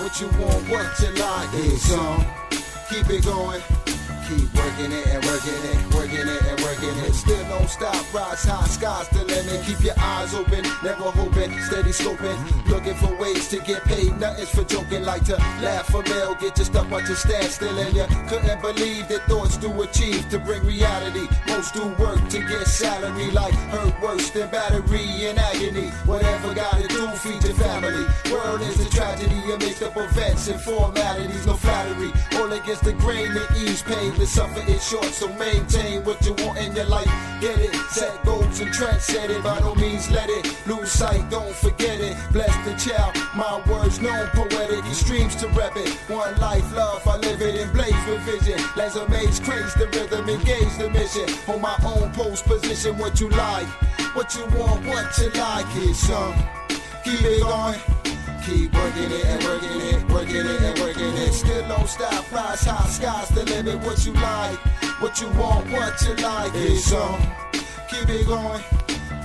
What you want, what you like. It's on. Keep it going. Keep working it and working it, working it and working it. Still don't stop, rise high, sky's the limit. Keep your eyes open, never hoping, steady scoping. Looking for ways to get paid, nothing's for joking. Like to laugh or mail, get your stuff but you stand still. And you couldn't believe that thoughts do achieve to bring reality. Most do work to get salary, like hurt worse than battery in agony. Whatever gotta do, feed your family. World is a tragedy, a mixed up events and formalities. No flattery, all against the grain, the ease pain. To suffer is short, so maintain what you want in your life. Get it, set goals and trends, set it. By no means let it lose sight, don't forget it. Bless the child, my words known poetic. Extremes to rep it. One life, love, I live it and blaze with vision. Laser maze, craze the rhythm, engage the mission. On my own post position, what you like, what you want, what you like. It's keep it going. Keep working it and working it, working it and working it. Still don't stop, rise high, sky's the limit. What you like, what you want, what you like. It's keep it going.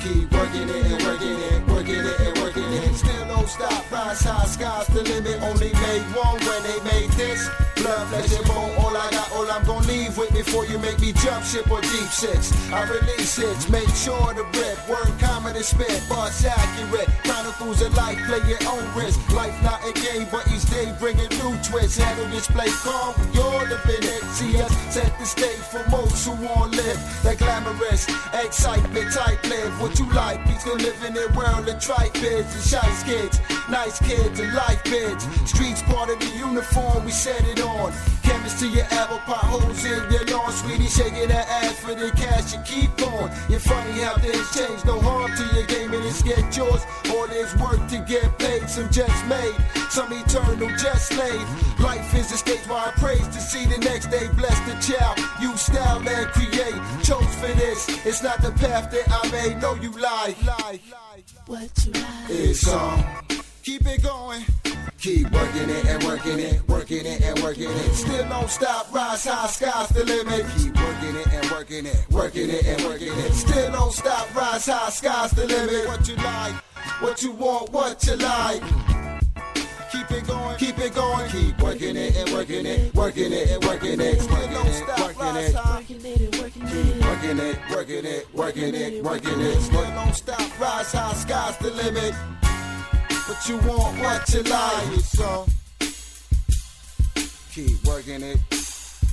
Keep working it and working it, working it and working it. Still don't stop, rise high, sky's the limit. Only made one when they made this. Blood, flesh and bone, all I got, all I'm gonna leave with before you make me jump ship or deep six. I release hits, make sure the rip, word common and spit, bars accurate. Chronicles of life, play your own risk. Life not a game, but each day bringing new twists. Handle this play calm, you're living it. See us set the stage for most who won't live. That glamorous excitement, type live. What you like, we still live in a world of tripe bids and shice kids. Nice kids and life bids. Streets part of the uniform, we set it on. Chemist to your apple pot, holes in your lawn. Sweetie shaking that ass for the cash, you keep going. You're funny how things change, no harm to your game and it's get yours. All this work to get paid, some just made, some eternal just slave. Life is a stage where I praise to see the next day. Bless the child, you style and create. Chose for this, it's not the path that I made. No, you lie. What you like? It's keep it going. Keep working it and working it, working it and working it. Still don't stop, rise high, sky's the limit. Keep working it and working it, working it and working it. Still don't stop, rise high, sky's the limit. What you like, what you want, what you like. Keep it going, keep it going. Keep working it and working it, working it and working it. Still don't stop, rise high. Working it and working Keep it. working it, working it, working it, working it. Still don't stop, rise high, sky's the limit. What you want, what you like, so keep working it,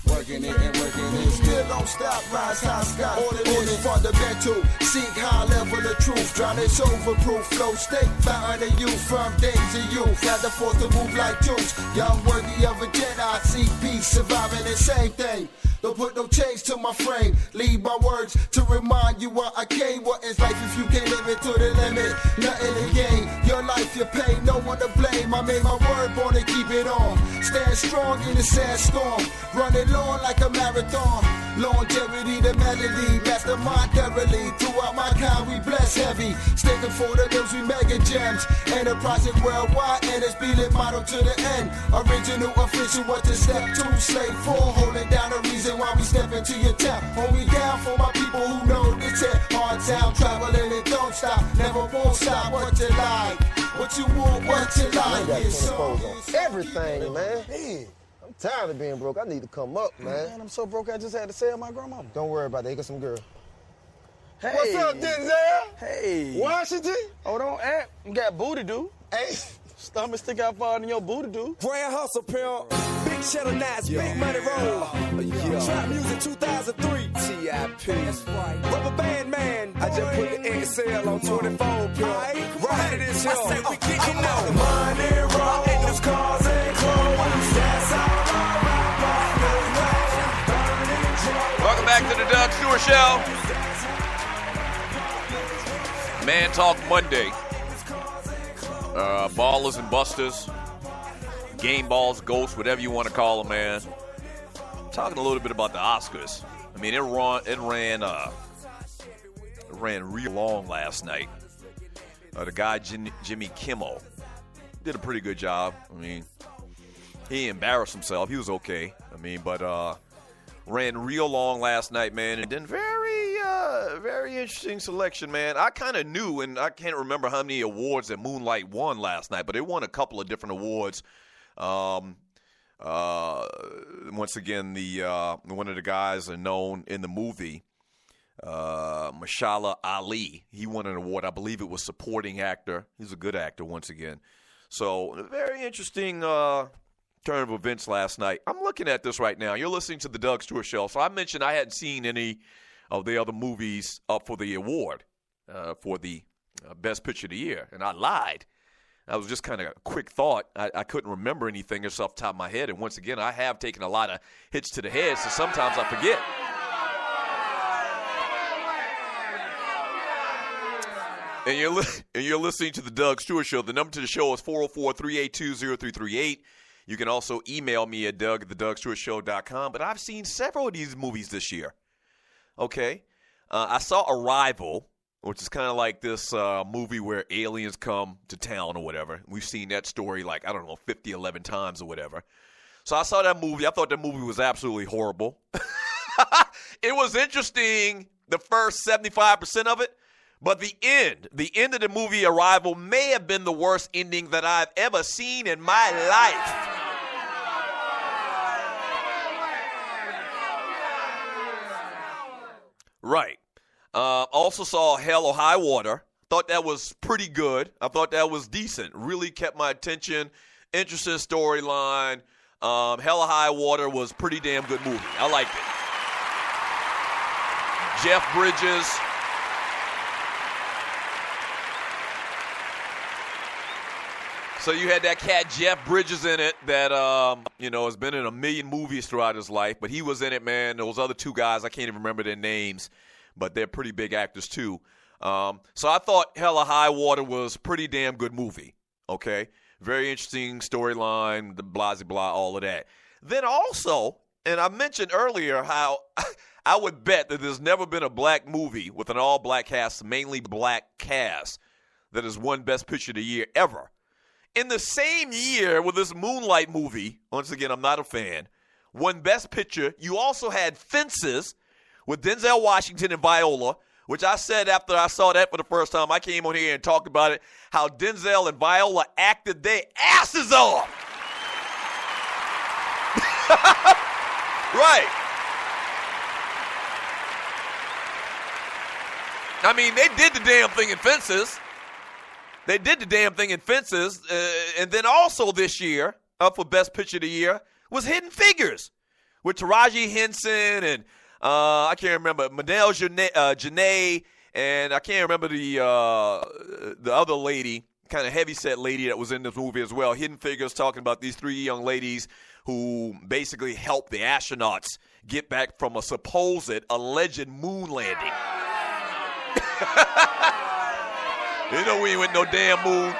working it and working it. Still don't stop, rise high, sky. All it is fundamental. Seek high level of truth. Drown this overproof flow state. Fountain of youth from days of youth. Had the force to move like juice. Young worthy of a Jedi. Seek peace, surviving the same thing. Don't put no change to my frame. Leave my words to remind you why I came. What is life if you can't live it to the limit? Nothing to gain. Your life, your pain, no one to blame. I made my word born to keep it on. Stand strong in the sad storm. Running long like a marathon. Longevity, the melody. Mastermind thoroughly. Throughout my kind, we bless heavy. Sticking for the limbs, we mega gems. Enterprising worldwide, and it's being model to the end. Original, official, what to step to. Slave 4, holding down the reason why we step into your town. Hold me down for my people who know this here. Hard town, traveling and don't stop. Never won't stop, what you like. What you want, what you like. It's on everything, man. I'm tired of being broke. I need to come up, man. Man, I'm so broke I just had to sell my grandmama. Don't worry about that. You got some girl. Hey. What's up, Denzel? Hey. Washington? Hold on, Aunt. You got booty do. Hey. Stomach stick out farther than your booty do. Grand hustle, pimp. Big cheddar nights, big money roll. Trap music 2003. T.I.P. That's right. Rubber band man. I just put the XL on 24, pimp. Right to this hill. I say we get you know. Money rolls, cars and clothes. That's all Welcome back to the Doug Stewart Show. Man Talk Monday. Ballers and busters, game balls, ghosts, whatever you want to call them, man. Talking a little bit about the Oscars. I mean, it ran real long last night. The guy Jimmy Kimmel did a pretty good job. I mean, he embarrassed himself. He was okay. I mean, but ran real long last night, man. And then very interesting selection, man. I kind of knew, and I can't remember how many awards that Moonlight won last night, but it won a couple of different awards. Once again, one of the guys are known in the movie, Mashallah Ali. He won an award. I believe it was supporting actor. He's a good actor once again. So a very interesting turn of events last night. I'm looking at this right now. You're listening to the Doug Stewart Show. So I mentioned I hadn't seen any of the other movies up for the award for the Best Picture of the Year, and I lied. That was just kind of a quick thought. I couldn't remember anything just off the top of my head. And once again, I have taken a lot of hits to the head, so sometimes I forget. And you're listening to the Doug Stewart Show. The number to the show is 404-382-0338. You can also email me at doug@thedougstewartshow.com. But I've seen several of these movies this year. Okay? I saw Arrival, which is kind of like this movie where aliens come to town or whatever. We've seen that story 50, 11 times or whatever. So I saw that movie. I thought that movie was absolutely horrible. It was interesting, the first 75% of it. But the end of the movie Arrival may have been the worst ending that I've ever seen in my life. Right. Also saw Hell or High Water. Thought that was pretty good. I thought that was decent. Really kept my attention. Interesting storyline. Hell or High Water was pretty damn good movie. I liked it. Jeff Bridges. So you had that cat Jeff Bridges in it that, has been in a million movies throughout his life. But he was in it, man. Those other two guys, I can't even remember their names. But they're pretty big actors, too. So I thought Hell or High Water was a pretty damn good movie, okay? Very interesting storyline, the blah, all of that. Then also, and I mentioned earlier how I would bet that there's never been a black movie with an all-black cast, mainly black cast, that has won Best Picture of the Year ever. In the same year with this Moonlight movie, once again, I'm not a fan, won Best Picture, you also had Fences with Denzel Washington and Viola, which I said after I saw that for the first time, I came on here and talked about it, how Denzel and Viola acted their asses off. Right. I mean, they did the damn thing in Fences. And then also this year, up for Best Picture of the Year, was Hidden Figures with Taraji Henson and I can't remember, Manel Janae, and I can't remember the other lady, kind of heavyset lady that was in this movie as well. Hidden Figures, talking about these three young ladies who basically helped the astronauts get back from a alleged moon landing. You know we ain't went no damn moon.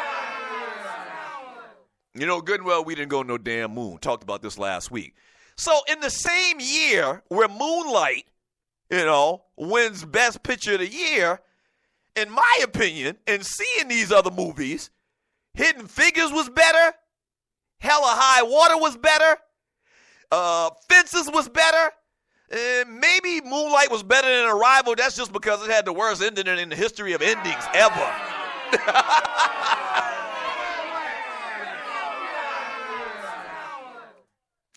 You know good and well we didn't go no damn moon. Talked about this last week. So in the same year where Moonlight, wins Best Picture of the Year, in my opinion, and seeing these other movies, Hidden Figures was better, Hell or High Water was better, Fences was better, and maybe Moonlight was better than Arrival. That's just because it had the worst ending in the history of endings ever.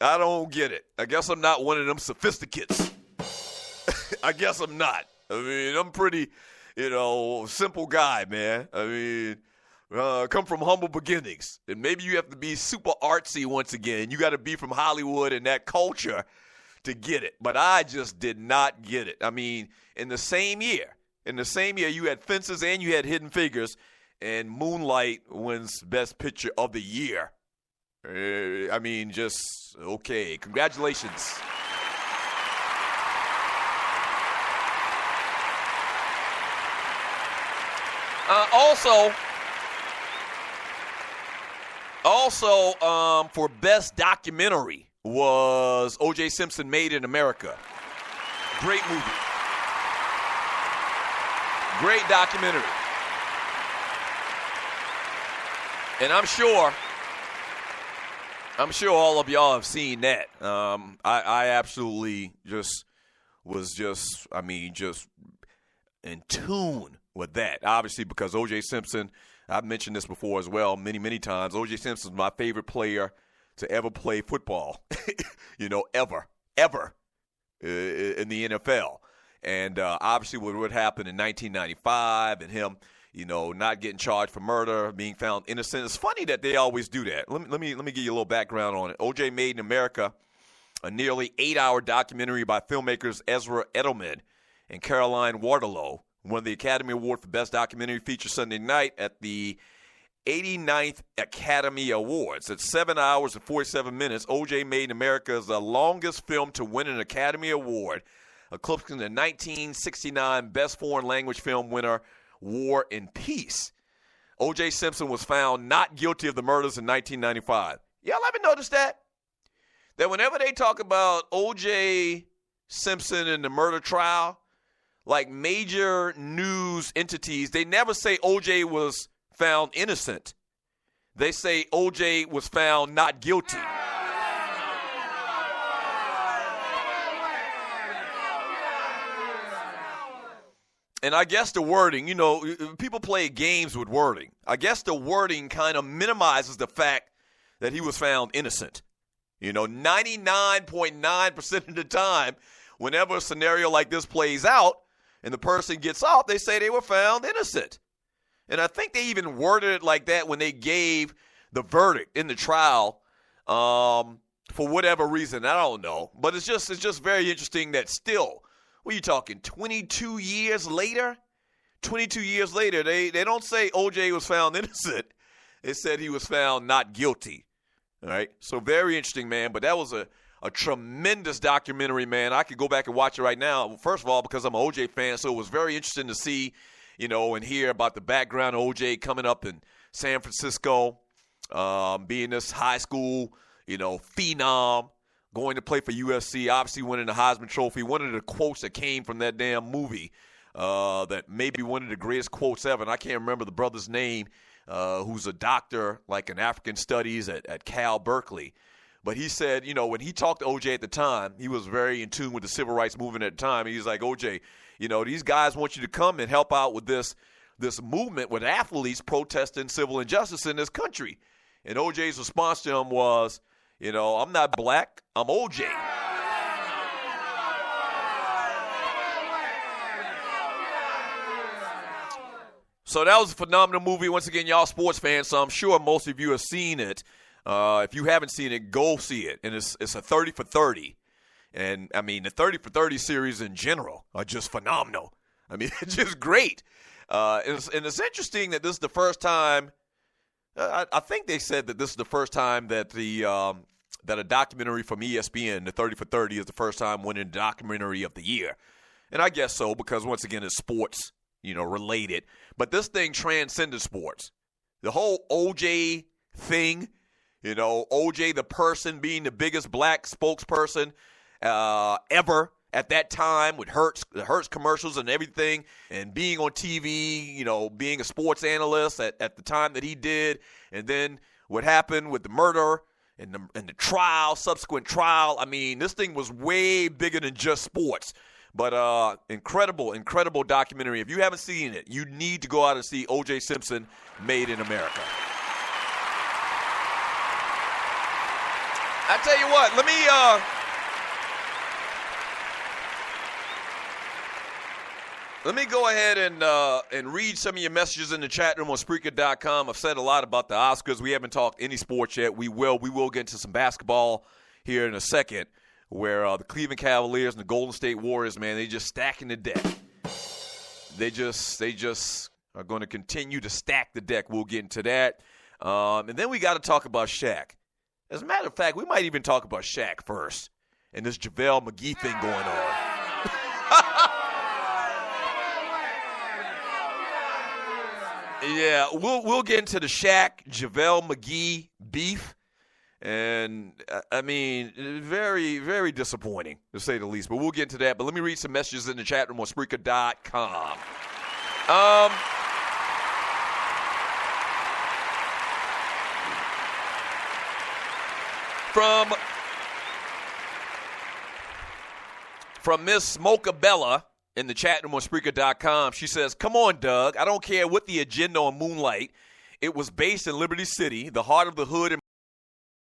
I don't get it. I guess I'm not one of them sophisticates. I guess I'm not. I mean, I'm pretty, simple guy, man. I mean, come from humble beginnings. And maybe you have to be super artsy once again. You got to be from Hollywood and that culture to get it. But I just did not get it. I mean, in the same year, you had Fences and you had Hidden Figures, and Moonlight wins Best Picture of the Year. I mean, just okay. Congratulations. Also, for Best Documentary was O.J. Simpson Made in America. Great movie. Great documentary. And I'm sure all of y'all have seen that. I absolutely was in tune with that. Obviously, because O.J. Simpson, I've mentioned this before as well many, many times. O.J. Simpson's my favorite player to ever play football, ever in the NFL. And obviously what happened in 1995 and him, not getting charged for murder, being found innocent. It's funny that they always do that. Let me give you a little background on it. O.J. Made in America, a nearly 8-hour documentary by filmmakers Ezra Edelman and Caroline Waterlow, won the Academy Award for Best Documentary Feature Sunday night at the 89th Academy Awards. At 7 hours and 47 minutes, O.J. Made in America is the longest film to win an Academy Award, eclipsing the 1969 Best Foreign Language Film winner, War and Peace. O.J. Simpson was found not guilty of the murders in 1995. Y'all ever notice that? That whenever they talk about O.J. Simpson and the murder trial, like major news entities, they never say O.J. was found innocent. They say O.J. was found not guilty. And I guess the wording, people play games with wording. I guess the wording kind of minimizes the fact that he was found innocent. 99.9% of the time, whenever a scenario like this plays out and the person gets off, they say they were found innocent. And I think they even worded it like that when they gave the verdict in the trial for whatever reason. I don't know. But it's just very interesting that still, what are you talking, 22 years later? 22 years later, they don't say O.J. was found innocent. They said he was found not guilty. All right? So very interesting, man. But that was a tremendous documentary, man. I could go back and watch it right now. First of all, because I'm an O.J. fan, so it was very interesting to see, and hear about the background of O.J. coming up in San Francisco, being this high school, phenom, going to play for USC, obviously winning the Heisman Trophy. One of the quotes that came from that damn movie that may be one of the greatest quotes ever, and I can't remember the brother's name, who's a doctor, like in African studies at Cal Berkeley. But he said, when he talked to O.J. at the time, he was very in tune with the civil rights movement at the time. He was like, O.J., these guys want you to come and help out with this movement with athletes protesting civil injustice in this country. And O.J.'s response to him was, I'm not black, I'm O.J. So that was a phenomenal movie. Once again, y'all sports fans, so I'm sure most of you have seen it. If you haven't seen it, go see it. And it's a 30 for 30. And, the 30 for 30 series in general are just phenomenal. It's just great. And it's interesting that this is the first time, I think they said that this is the first time that that a documentary from ESPN, the 30 for 30, is the first time winning documentary of the year. And I guess so, because once again, it's sports, related. But this thing transcended sports. The whole O.J. thing, O.J. the person being the biggest black spokesperson ever at that time with the Hertz commercials and everything, and being on TV, being a sports analyst at the time that he did, and then what happened with the murder and the trial, subsequent trial. This thing was way bigger than just sports. But incredible documentary. If you haven't seen it, you need to go out and see O.J. Simpson, Made in America. I tell you what, let me go ahead and read some of your messages in the chat room on Spreaker.com. I've said a lot about the Oscars. We haven't talked any sports yet. We will get into some basketball here in a second, where the Cleveland Cavaliers and the Golden State Warriors, man, they just stacking the deck. They just are going to continue to stack the deck. We'll get into that. And then we got to talk about Shaq. As a matter of fact, we might even talk about Shaq first and this JaVale McGee thing going on. Yeah, we'll get into the Shaq, JaVale McGee beef. And, very, very disappointing, to say the least. But we'll get into that. But let me read some messages in the chat room on Spreaker.com. From Miss Mocha Bella in the chat room on Spreaker.com, she says, "Come on, Doug. I don't care what the agenda on Moonlight. It was based in Liberty City, the heart of the hood and